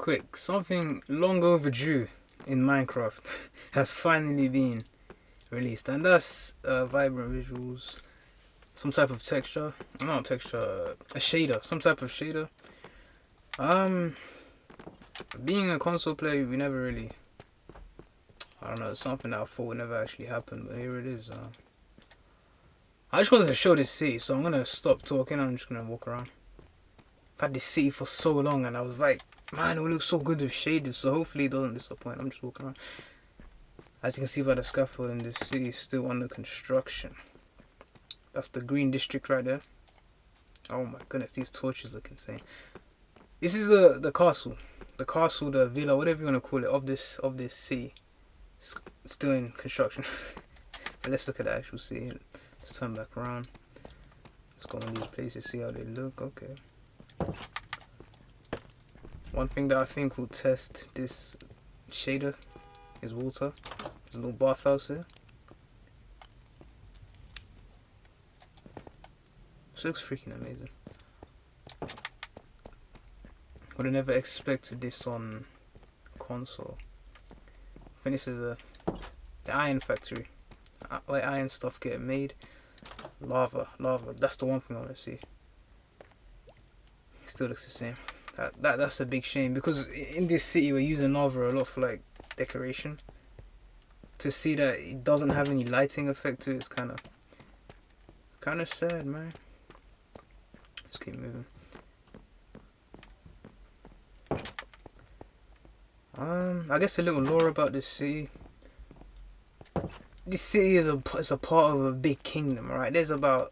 quick, something long overdue in Minecraft has finally been released, and that's vibrant visuals, some type of texture, not texture, a shader, some type of shader. Um, being a console player, we never really, I don't know, something that I thought would never actually happen, but here it is. I just wanted to show this city, so I'm gonna stop talking. I'm just gonna walk around. I've had this city for so long, and I was like, man, it looks so good with shaded, so hopefully it doesn't disappoint. I'm just walking around. As you can see by the scaffolding, this city is still under construction. That's the green district right there. Oh my goodness, these torches look insane. This is the castle, the villa, whatever you want to call it, of this city. It's still in construction. But let's look at the actual city. Let's turn back around. Let's go in these places, see how they look. Okay. One thing that I think will test this shader is water. There's a little bathhouse here. This looks freaking amazing. Would have never expected this on console. I think this is the iron factory. Where iron stuff get made. Lava. That's the one thing I want to see. It still looks the same. That's a big shame, because in this city we're using lava a lot for like decoration. To see that it doesn't have any lighting effect to it is kind of sad, man. Let's keep moving. I guess a little lore about this city. This city is a part of a big kingdom, right? There's about,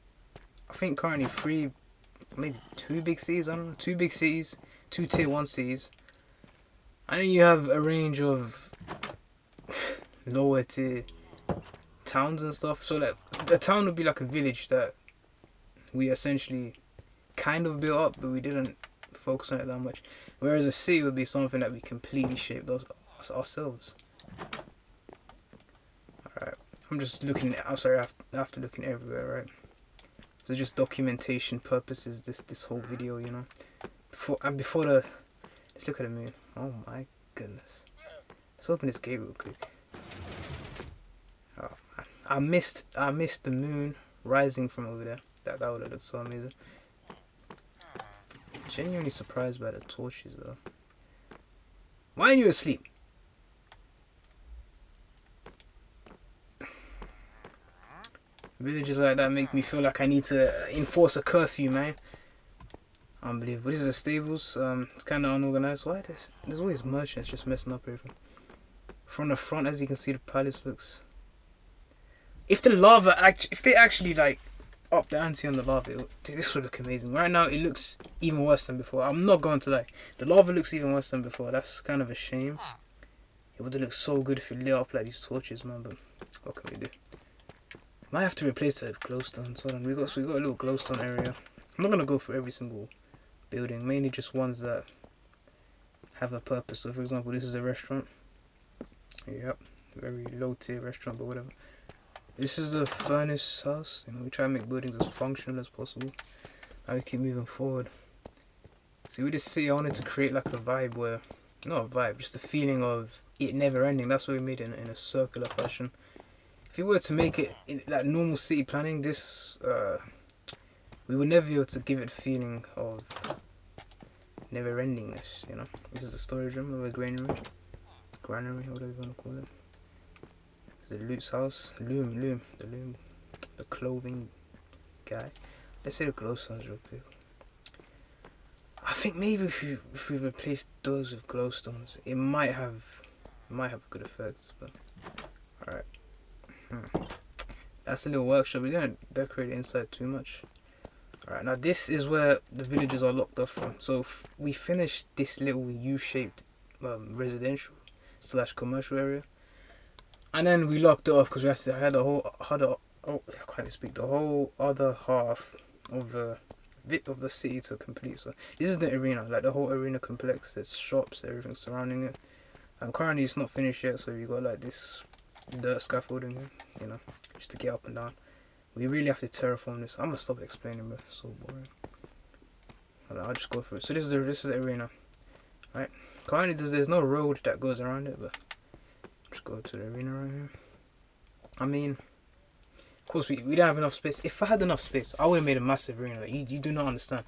I think currently 3, maybe 2 big cities. I don't know, 2 big cities, 2 tier 1 cities. I know you have a range of lower tier towns and stuff. So that the town would be like a village that we essentially kind of built up, but we didn't focus on it that much. Whereas a city would be something that we completely shaped ourselves. Alright, I'm just looking. I'm sorry, after looking everywhere, right? So just documentation purposes. This whole video, you know. Before the, let's look at the moon. Oh my goodness. Let's open this gate real quick. Oh man, I missed the moon rising from over there. That would have looked so amazing. Genuinely surprised by the torches though. Why are you asleep? Villages like that make me feel like I need to enforce a curfew, man. Unbelievable. This is the stables. It's kind of unorganized. Why there's always merchants just messing up everything. From the front, as you can see, the palace looks. If they actually like up the ante on the lava, this would look amazing. Right now, it looks even worse than before. I'm not going to lie. The lava looks even worse than before. That's kind of a shame. It would have looked so good if it lit up like these torches, man. But what can we do? Might have to replace it with glowstone. Hold on, we got a little glowstone area. I'm not gonna go for every single building, mainly just ones that have a purpose. So, for example, this is a restaurant. Yep, very low tier restaurant, but whatever. This is the furnace house. You know, we try to make buildings as functional as possible. Now we keep moving forward. See, with this city, I wanted to create like a vibe where, not a vibe, just a feeling of it never ending. That's why we made it in a circular fashion. If you were to make it in like normal city planning, this we would never be able to give it a feeling of never endingness, you know. This is a storage room of a granary, whatever you want to call it. This is the loot's house, loom, the clothing guy. Let's say the glowstones real quick. I think maybe if we replace those with glowstones, it might have good effects. But all right. That's a little workshop. We didn't decorate it inside too much. Alright, now this is where the villagers are locked off from. So we finished this little U-shaped residential / commercial area, and then we locked it off because we had the whole I can't speak, the whole other half of the city to complete. So this is the arena, like the whole arena complex. There's shops, everything surrounding it. And currently it's not finished yet, so you got like this dirt scaffolding here, you know, just to get up and down. We really have to terraform this. I'm gonna stop explaining, but it's so boring. I'll just go for it. So this is the arena, right? Currently, there's no road that goes around it, but just go to the arena right here. I mean, of course, we don't have enough space. If I had enough space, I would have made a massive arena. Like, you do not understand.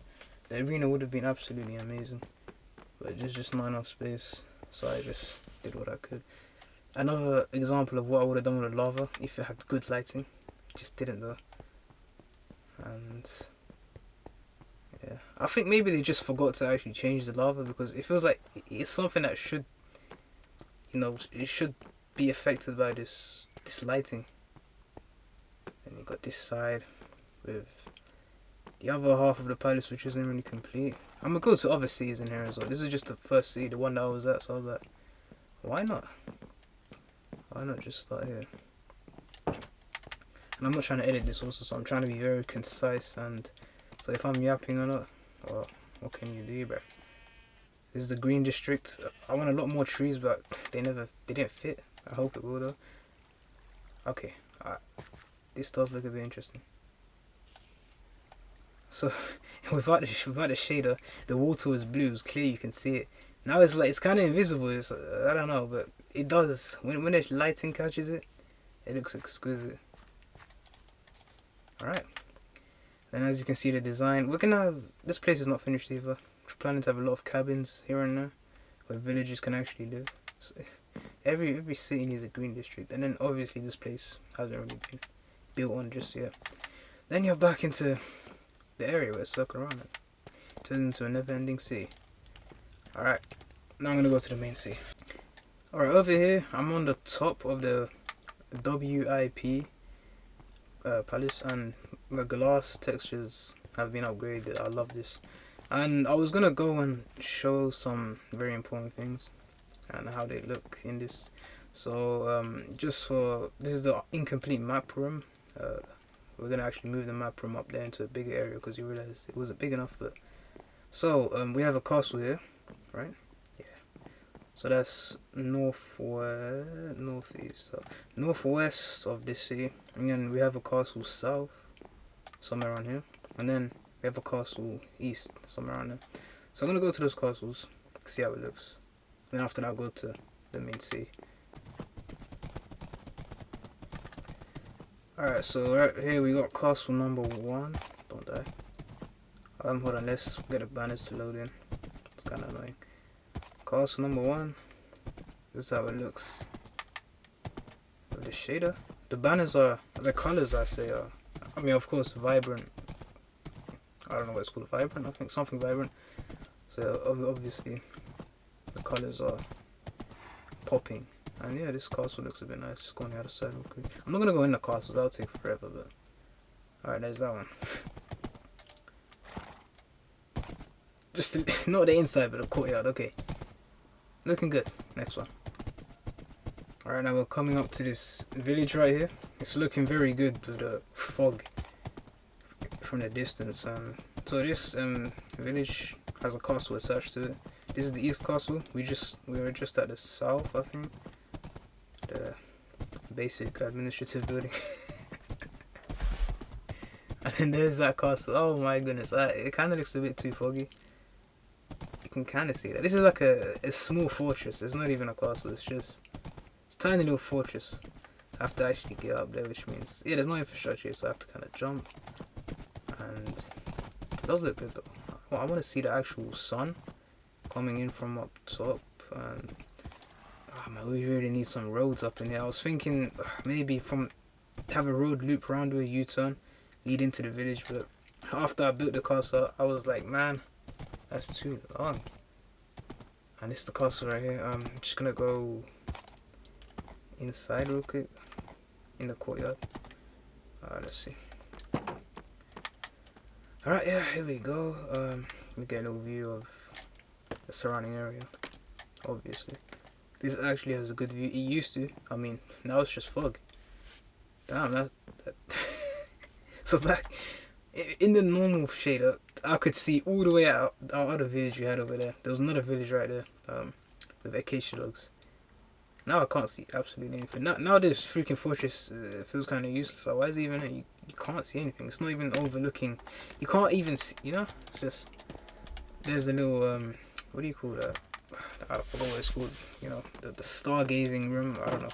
The arena would have been absolutely amazing. But there's just not enough space, so I just did what I could. Another example of what I would have done with the lava, if it had good lighting. Just didn't though. And yeah, I think maybe they just forgot to actually change the lava, because it feels like it's something that should, it should be affected by this lighting. And you got this side with the other half of the palace, which isn't really complete. I'm gonna go to other cities in here as well. This is just the first city, the one that I was at, so I was like, why not? Why not just start here? And I'm not trying to edit this also, so I'm trying to be very concise. And so if I'm yapping or not, well, what can you do, bro? This is the green district. I want a lot more trees, but they didn't fit. I hope it will though. Okay, this does look a bit interesting. So without the shader, the water was blue. It's clear, you can see it. Now it's like it's kind of invisible. It's, I don't know, but it does when the lighting catches it. It looks exquisite. Alright. And as you can see, the design. We're gonna have, this place is not finished either. We're planning to have a lot of cabins here and there where villagers can actually live. So every city needs a green district, and then obviously this place hasn't really been built on just yet. Then you're back into the area where it's circle around it. Turns into a never-ending sea. Alright, now I'm gonna go to the main sea. Alright, over here I'm on the top of the WIP palace, and the glass textures have been upgraded. I love this. And I was gonna go and show some very important things and how they look in this. So just for this is the incomplete map room. We're gonna actually move the map room up there into a bigger area because you realize it wasn't big enough. But so we have a castle here, right? Yeah. So that's northeast, so northwest of this city, and then we have a castle south, somewhere around here, and then we have a castle east, somewhere around there. So I'm gonna go to those castles, see how it looks. Then after that, I'll go to the main city. Alright, so right here we got castle number 1. Don't die. Hold on, let's get the banners to load in. It's kinda annoying. Castle number 1. This is how it looks. With the shader. The banners are, the colors I say are, I mean of course vibrant. I don't know what it's called, vibrant, I think something vibrant. So obviously the colors are popping. And yeah, this castle looks a bit nice. Just going the other side real quick. I'm not gonna go in the castles, that'll take forever, but alright, there's that one. Just not the inside, but the courtyard. Okay, looking good. Next one. Alright, now we're coming up to this village right here. It's looking very good with the fog from the distance. So this village has a castle attached to it. This is the east castle. We were just at the south, I think. The basic administrative building. And then there's that castle. Oh my goodness, it kind of looks a bit too foggy. You can kind of see that. This is like a small fortress. It's not even a castle. It's just a tiny little fortress. I have to actually get up there, which means yeah, there's no infrastructure here, so I have to kind of jump. And it does look good though. Well, I want to see the actual sun coming in from up top. And oh man, we really need some roads up in here. I was thinking maybe have a road loop around with a U-turn, lead into the village, but after I built the castle, I was like, man, that's too long. And this is the castle right here. I'm just gonna go inside real quick in the courtyard. Let's see. Alright, yeah, here we go. We get an overview of the surrounding area, obviously. This actually has a good view. It used to. I mean, now it's just fog. Damn, that. So back in the normal shader, I could see all the way out our other village we had over there. There was another village right there, with acacia logs. Now I can't see absolutely anything. Now this freaking fortress feels kind of useless. Like, why is it even there? You can't see anything. It's not even overlooking. You can't even see, you know? It's just, there's a little, what do you call that? I forgot what it's called. You know, the stargazing room. I don't know.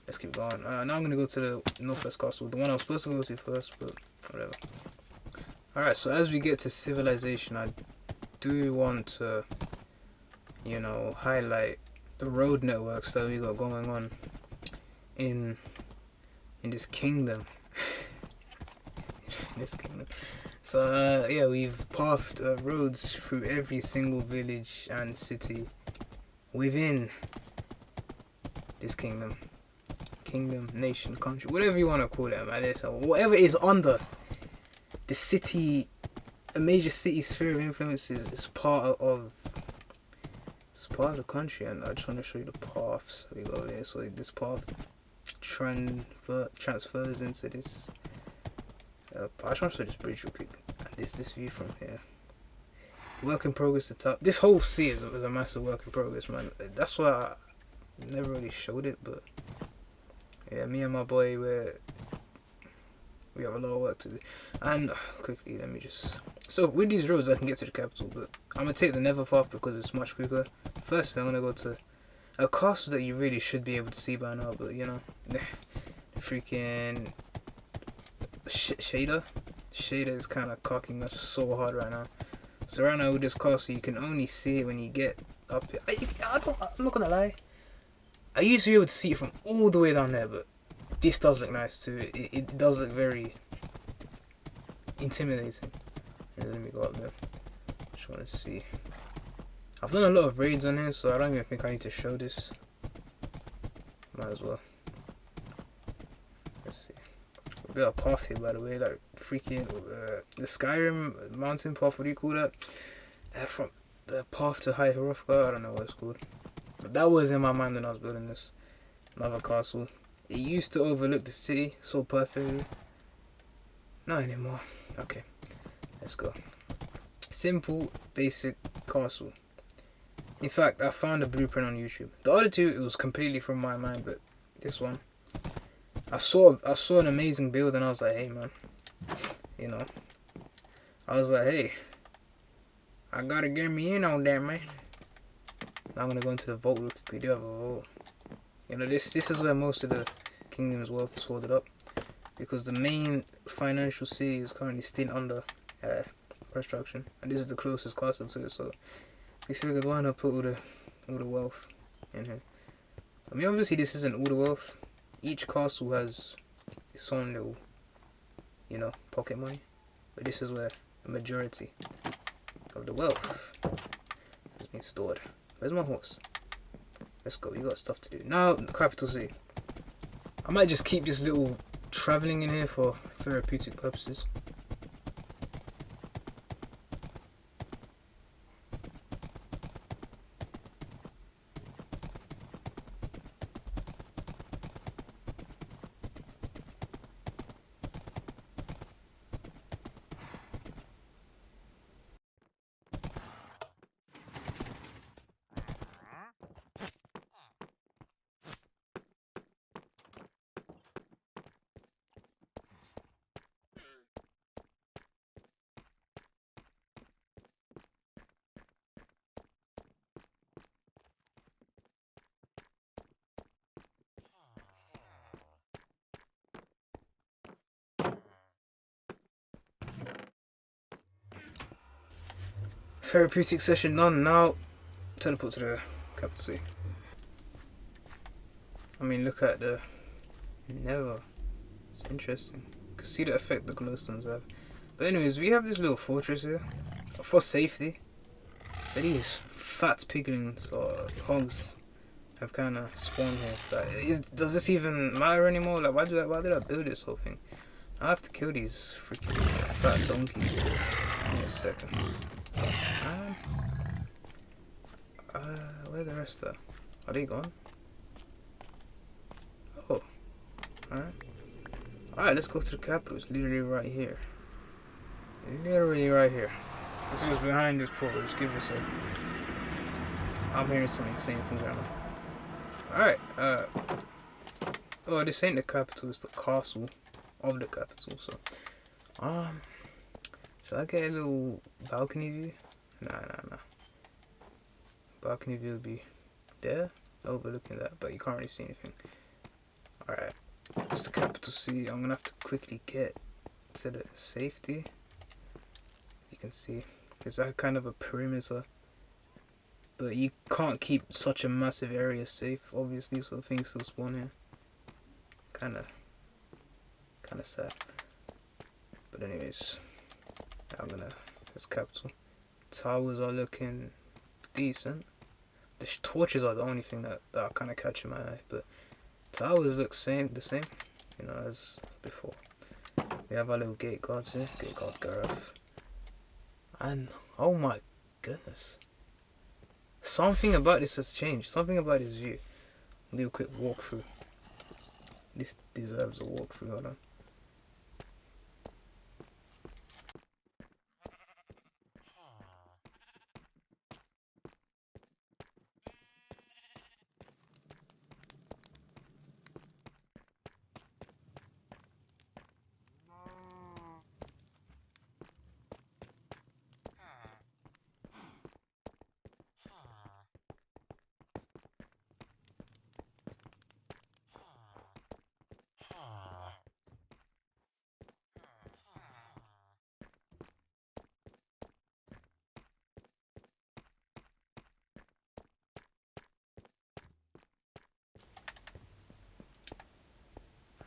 Let's keep going. Now I'm gonna go to the Northwest Castle, the one I was supposed to go to first, but whatever. Alright, so as we get to civilization, I do want to, you know, highlight the road networks that we got going on in this kingdom. This kingdom. So yeah, we've pathed roads through every single village and city within this kingdom, nation, country, whatever you want to call it, man. So whatever is under the city, a major city sphere of influence is part of. It's part of the country, and I just want to show you the paths we go there. So this path transfers into this. I just want to show this bridge real quick. This view from here. Work in progress. The top. This whole sea is a massive work in progress, man. That's why I never really showed it, but yeah, me and my boy we have a lot of work to do. And quickly, let me just. So with these roads, I can get to the capital, but I'm gonna take the Nether path because it's much quicker. First, I'm gonna go to a castle that you really should be able to see by now, but you know, the freaking shader is kind of cocking us so hard right now. So right now with this castle, you can only see it when you get up here. I'm not gonna lie, I used to be able to see it from all the way down there, but this does look nice too. It does look very intimidating. Let me go up there. Just want to see. I've done a lot of raids on here, so I don't even think I need to show this. Might as well. Let's see. A bit of path here, by the way, like freaking the Skyrim mountain path. What do you call that? From the path to High Hrothgar. I don't know what it's called, but that was in my mind when I was building this. Another castle. It used to overlook the city so perfectly. Not anymore. Okay, let's go. Simple, basic castle. In fact, I found a blueprint on YouTube. The other two, it was completely from my mind, but this one, I saw an amazing build, and I was like, hey man, you know, I was like, hey, I gotta get me in on that, man. Now I'm gonna go into the vault real quick. We do have a vault. You know, this is where most of the kingdom's wealth is hoarded up, because the main financial city is currently still under construction, and this is the closest castle to it. So we figured, why not put all the wealth in here? I mean, obviously this isn't all the wealth. Each castle has its own little, you know, pocket money, but this is where the majority of the wealth has been stored. Where's my horse? Let's go. We got stuff to do now. Capital city. I might just keep this little traveling in here for therapeutic purposes. Therapeutic session done. Now teleport to the capital city. I mean, look at the Nether. It's interesting. You can see the effect the glowstones have. But anyways, we have this little fortress here for safety. But these fat piglins or hogs have kind of spawned here. Like, does this even matter anymore? Like, why did I build this whole thing? I have to kill these freaking fat donkeys. Give me a second. Where the rest are they gone? Oh, alright. Alright, let's go to the capital. It's literally right here. Literally right here. Let's see what's behind this portal. Just give us a. I'm hearing some insane things right now. Alright, oh, this ain't the capital, it's the castle of the capital, so. Should I get a little balcony view? Nah. balcony view would be there, overlooking that, but you can't really see anything. Alright, it's the capital C. I'm gonna have to quickly get to the safety. You can see there's that kind of a perimeter, but you can't keep such a massive area safe, obviously, so things still spawn here. Kinda sad. But anyways, I'm gonna, this capital. Towers are looking decent. The torches are the only thing that are kind of catching my eye, but towers look the same, you know, as before. We have our little gate guards here, gate guard Gareth. And, oh my goodness. Something about this has changed, something about this view. Do a quick walkthrough. This deserves a walkthrough, hold on.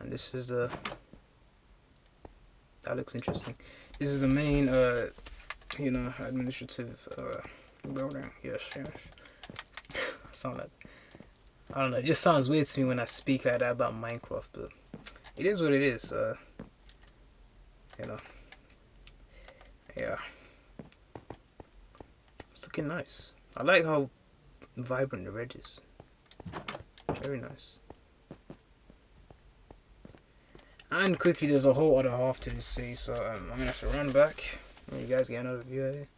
And this is the, that looks interesting. This is the main, you know, administrative building. Yes. Sound like, I don't know. It just sounds weird to me when I speak like that about Minecraft, but it is what it is. You know, yeah. It's looking nice. I like how vibrant the red is. Very nice. And quickly, there's a whole other half to this city, so I'm gonna have to run back. You guys get another view of it.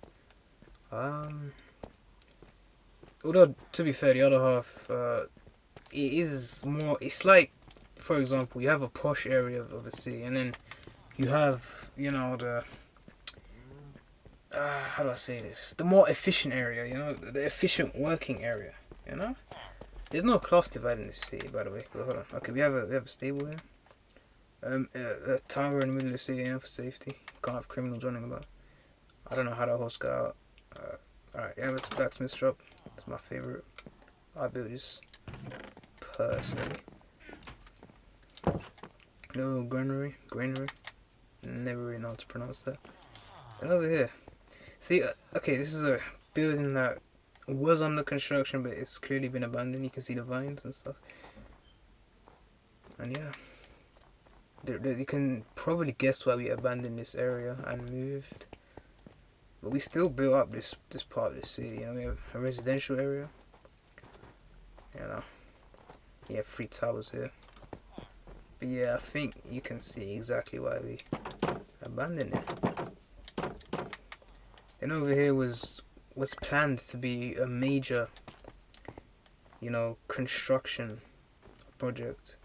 Although to be fair, the other half, it is more. It's like, for example, you have a posh area of a city, and then you have, you know, the how do I say this? The more efficient area, you know, the efficient working area. You know, there's no class divide in this city, by the way. But hold on. Okay, we have a stable here. A tower in the middle of the city, you know, for safety. Can't have criminals running about. I don't know how that host got out. Alright, yeah, it's a blacksmith shop. It's my favorite. I built this personally. No granary. Never really know how to pronounce that. And over here, see, okay, this is a building that was under construction, but it's clearly been abandoned. You can see the vines and stuff. And yeah. You can probably guess why we abandoned this area and moved, but we still built up this part of the city. You know, we have a residential area. You know, you have 3 towers here. But yeah, I think you can see exactly why we abandoned it. Then over here was planned to be a major, you know, construction project.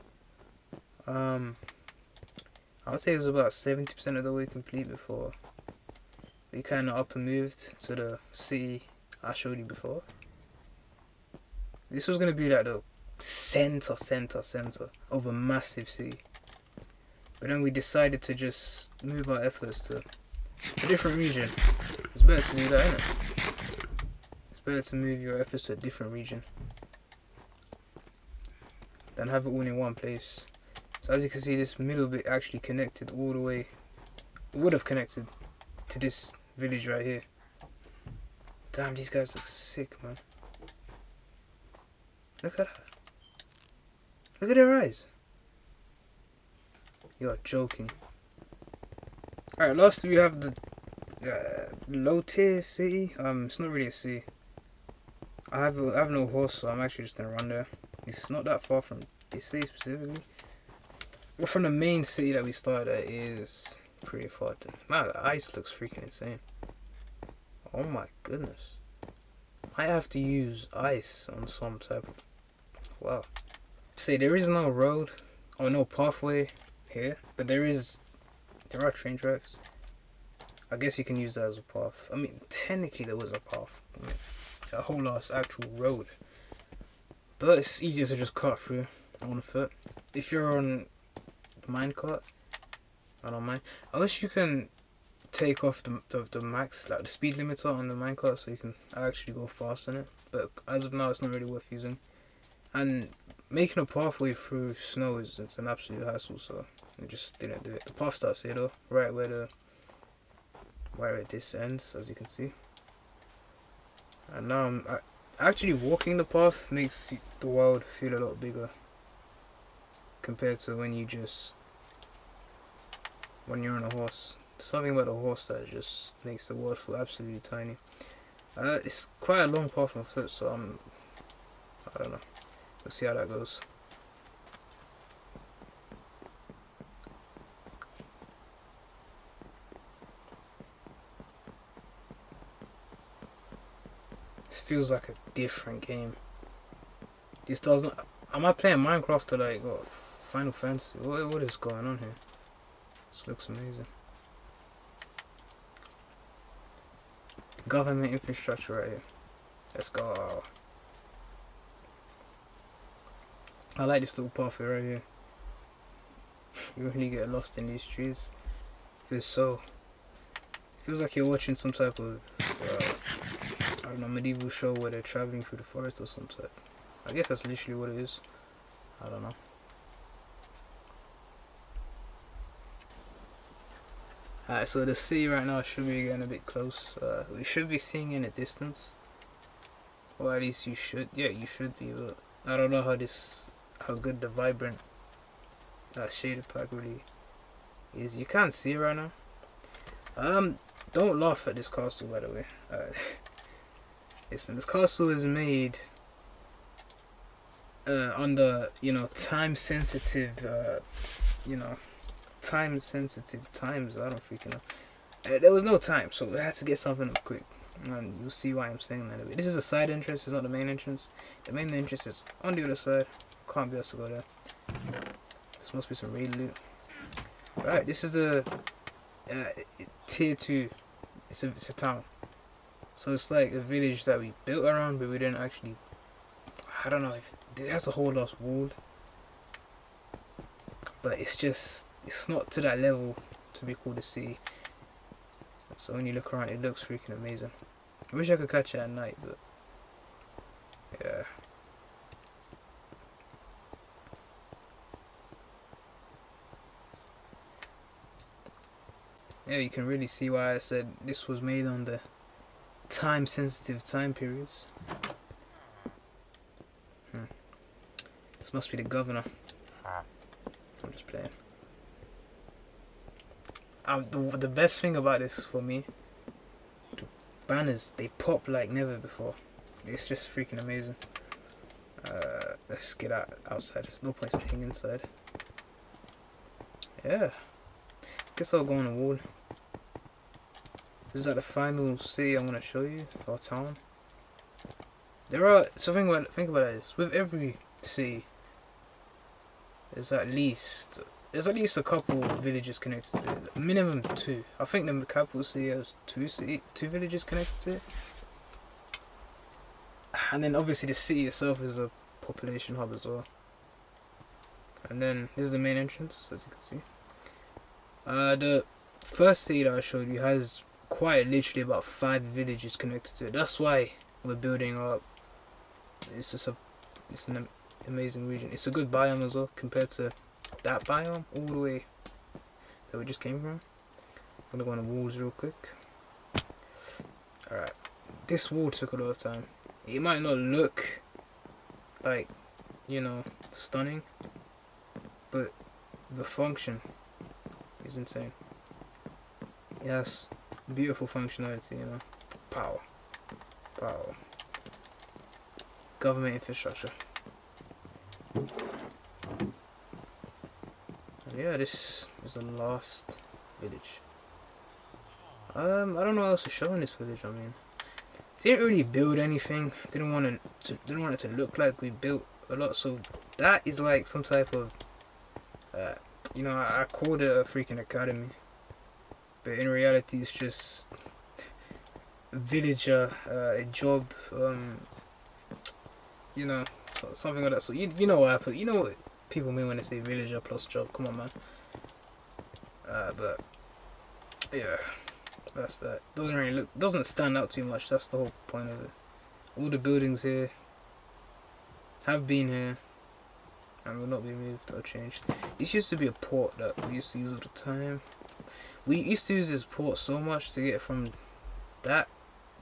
I would say it was about 70% of the way complete before we kind of up and moved to the city I showed you before. This was going to be like the center of a massive city. But then we decided to just move our efforts to a different region. It's better to do that, isn't it? It's better to move your efforts to a different region than have it all in one place. So as you can see, this middle bit actually connected all the way, would have connected to this village right here. Damn, these guys look sick, man. Look at that. Look at their eyes. You're joking. Alright, last we have the low tier city. It's not really a city. I have no horse, so I'm actually just gonna run there. It's not that far from this city specifically. But from the main city that we started at is pretty far. Man, the ice looks freaking insane. Oh my goodness. I have to use ice on some type of... Wow. See, there is no road or no pathway here, but there are train tracks. I guess you can use that as a path. I mean, technically there was a path. I mean, a whole ass actual road. But it's easier to just cut through on foot. If you're on minecart, I don't mind. I wish you can take off the max, like the speed limiter on the minecart, so you can actually go fast in it. But as of now, it's not really worth using. And making a pathway through snow it's an absolute hassle, so I just didn't do it. The path starts here though, right where this ends, as you can see. And now actually walking the path makes the world feel a lot bigger compared to when you're on a horse. There's something about a horse that just makes the world feel absolutely tiny. It's quite a long path on foot, so I don't know. We'll see how that goes. This feels like a different game. This doesn't. Am I playing Minecraft or like Final Fantasy? What is going on here? This looks amazing. Government infrastructure right here. Let's go. I like this little pathway right here. You really get lost in these trees. Feels like you're watching some type of I don't know, medieval show where they're traveling through the forest or something. I guess that's literally what it is. I don't know. Alright, so the sea right now should be getting a bit close. We should be seeing in the distance. Or at least you should. Yeah, you should be. But I don't know how good the vibrant shaded pack really is. You can't see it right now. Don't laugh at this castle, by the way. Listen, this castle is made under, time sensitive, time sensitive times. I don't freaking know. There was no time, so we had to get something up quick. And you'll see why I'm saying that. This is a side entrance, it's not the main entrance. The main entrance is on the other side. Can't be able to go there. This must be some raid loot. Right, this is the tier 2. It's a town. So it's like a village that we built around, but we didn't actually. I don't know if it has a whole lot wall, but it's not to that level to be called a city. So when you look around, it looks freaking amazing. I wish I could catch it at night, but yeah. Yeah, you can really see why I said this was made on the time-sensitive time periods. This must be the governor. I'm just playing. The best thing about this for me, the banners, they pop like never before. It's just freaking amazing. Let's get outside. There's no point staying inside. Yeah. Guess I'll go on the wall. This is like the final city I'm gonna show you, or town. Think about this. With every city, there's at least a couple villages connected to it. Minimum 2. I think the capital city has 2 villages connected to it. And then obviously the city itself is a population hub as well. And then this is the main entrance, as you can see. The first city that I showed you has quite literally about 5 villages connected to it. That's why we're building up. It's an amazing region. It's a good biome as well compared to that biome all the way that we just came from. I'm gonna go on the walls real quick. Alright, this wall took a lot of time. It might not look like, stunning, but the function is insane. It has beautiful functionality, Power. Government infrastructure. And yeah, this is the last village. I don't know what else to show in this village. I mean, didn't really build anything. Didn't want it to look like we built a lot. So that is like some type of, I called it a freaking academy, but in reality, it's just villager, a job, you know, something like that. So you know what happened. You know what people mean when they say villager plus job. Come on, man. But yeah, that's that. Doesn't stand out too much. That's the whole point of it. All the buildings here have been here and will not be moved or changed. This used to be a port that we used to use all the time. We used to use this port so much to get from that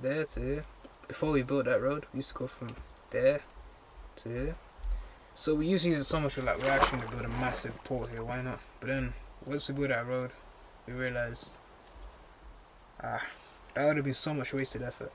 there to here. Before we built that road, we used to go from there to here. So we used to use it so much we're like, we're actually gonna build a massive port here, why not? But then once we built that road, we realized that would have been so much wasted effort.